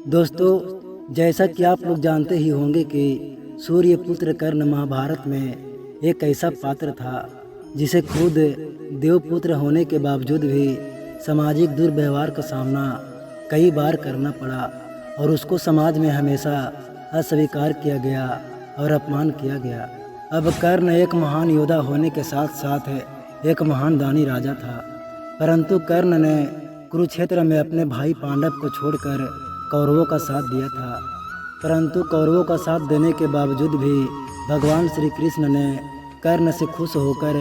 दोस्तों, जैसा कि आप लोग जानते ही होंगे कि सूर्य पुत्र कर्ण महाभारत में एक ऐसा पात्र था जिसे खुद देवपुत्र होने के बावजूद भी सामाजिक दुर्व्यवहार का सामना कई बार करना पड़ा और उसको समाज में हमेशा अस्वीकार किया गया और अपमान किया गया। अब कर्ण एक महान योद्धा होने के साथ साथ एक महान दानी राजा था, परंतु कर्ण ने कुरुक्षेत्र में अपने भाई पांडव को छोड़कर कौरवों का साथ दिया था। परंतु कौरवों का साथ देने के बावजूद भी भगवान श्री कृष्ण ने कर्ण से खुश होकर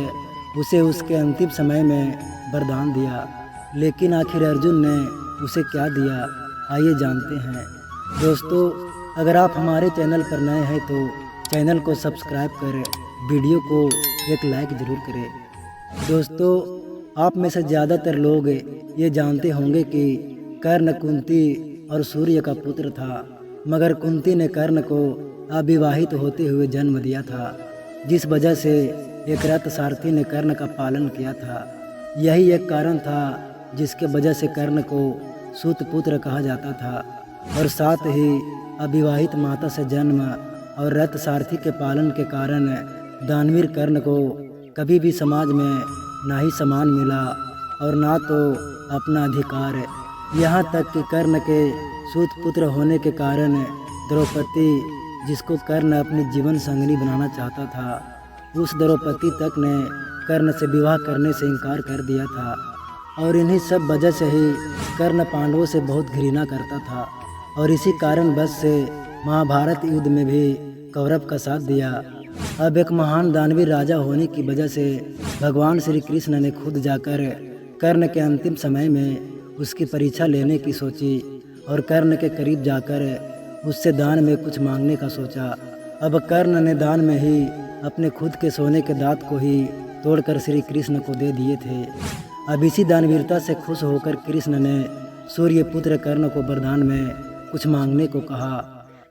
उसे उसके अंतिम समय में वरदान दिया। लेकिन आखिर अर्जुन ने उसे क्या दिया, आइए जानते हैं। दोस्तों, अगर आप हमारे चैनल पर नए हैं तो चैनल को सब्सक्राइब कर वीडियो को एक लाइक ज़रूर करें। दोस्तों, आप में से ज़्यादातर लोग ये जानते होंगे कि कर्ण कुंती और सूर्य का पुत्र था, मगर कुंती ने कर्ण को अविवाहित होते हुए जन्म दिया था, जिस वजह से एक रथ सारथी ने कर्ण का पालन किया था। यही एक कारण था जिसके वजह से कर्ण को सूत पुत्र कहा जाता था। और साथ ही अविवाहित माता से जन्म और रथ सारथी के पालन के कारण दानवीर कर्ण को कभी भी समाज में ना ही सम्मान मिला और ना तो अपना अधिकार। यहाँ तक कि कर्ण के सूत पुत्र होने के कारण द्रौपदी, जिसको कर्ण अपनी जीवन संगिनी बनाना चाहता था, उस द्रौपदी तक ने कर्ण से विवाह करने से इनकार कर दिया था। और इन्हीं सब वजह से ही कर्ण पांडवों से बहुत घृणा करता था और इसी कारण बस से महाभारत युद्ध में भी कौरव का साथ दिया। अब एक महान दानवीर राजा होने की वजह से भगवान श्री कृष्ण ने खुद जाकर कर्ण के अंतिम समय में उसकी परीक्षा लेने की सोची और कर्ण के करीब जाकर उससे दान में कुछ मांगने का सोचा। अब कर्ण ने दान में ही अपने खुद के सोने के दांत को ही तोड़कर श्री कृष्ण को दे दिए थे। अब इसी दानवीरता से खुश होकर कृष्ण ने सूर्य पुत्र कर्ण को वरदान में कुछ मांगने को कहा,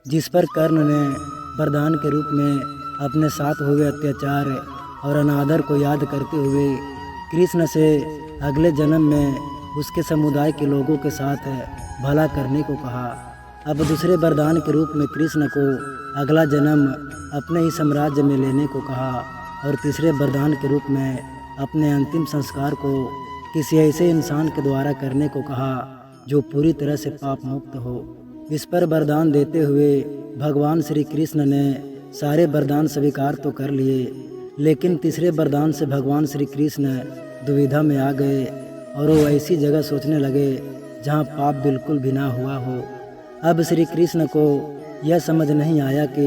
जिस पर कर्ण ने वरदान के रूप में अपने साथ हुए अत्याचार और अनादर को याद करते हुए कृष्ण से अगले जन्म में उसके समुदाय के लोगों के साथ भला करने को कहा। अब दूसरे वरदान के रूप में कृष्ण को अगला जन्म अपने ही साम्राज्य में लेने को कहा और तीसरे वरदान के रूप में अपने अंतिम संस्कार को किसी ऐसे इंसान के द्वारा करने को कहा जो पूरी तरह से पाप मुक्त हो। इस पर वरदान देते हुए भगवान श्री कृष्ण ने सारे वरदान स्वीकार तो कर लिए, लेकिन तीसरे वरदान से भगवान श्री कृष्ण दुविधा में आ गए और वो ऐसी जगह सोचने लगे जहाँ पाप बिल्कुल भी ना हुआ हो। अब श्री कृष्ण को यह समझ नहीं आया कि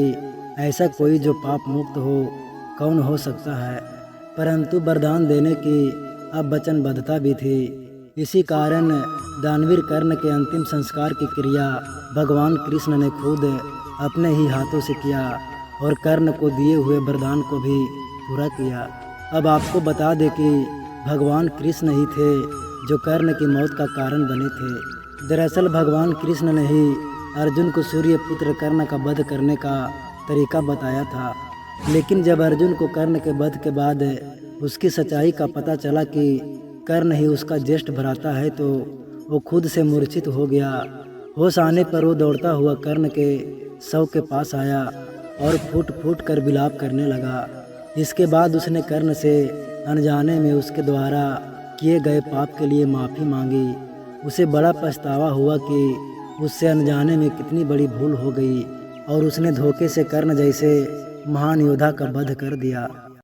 ऐसा कोई जो पाप मुक्त हो कौन हो सकता है, परंतु वरदान देने की अब वचनबद्धता भी थी। इसी कारण दानवीर कर्ण के अंतिम संस्कार की क्रिया भगवान कृष्ण ने खुद अपने ही हाथों से किया और कर्ण को दिए हुए वरदान को भी पूरा किया। अब आपको बता दें कि भगवान कृष्ण ही थे जो कर्ण की मौत का कारण बने थे। दरअसल भगवान कृष्ण ने ही अर्जुन को सूर्य पुत्र कर्ण का वध करने का तरीका बताया था, लेकिन जब अर्जुन को कर्ण के वध के बाद उसकी सच्चाई का पता चला कि कर्ण ही उसका ज्येष्ठ भ्राता है तो वो खुद से मूर्छित हो गया। होश आने पर वो दौड़ता हुआ कर्ण के शव के पास आया और फूट फूट कर विलाप करने लगा। इसके बाद उसने कर्ण से अनजाने में उसके द्वारा किए गए पाप के लिए माफ़ी मांगी। उसे बड़ा पछतावा हुआ कि उससे अनजाने में कितनी बड़ी भूल हो गई और उसने धोखे से कर्ण जैसे महान योद्धा का वध कर दिया।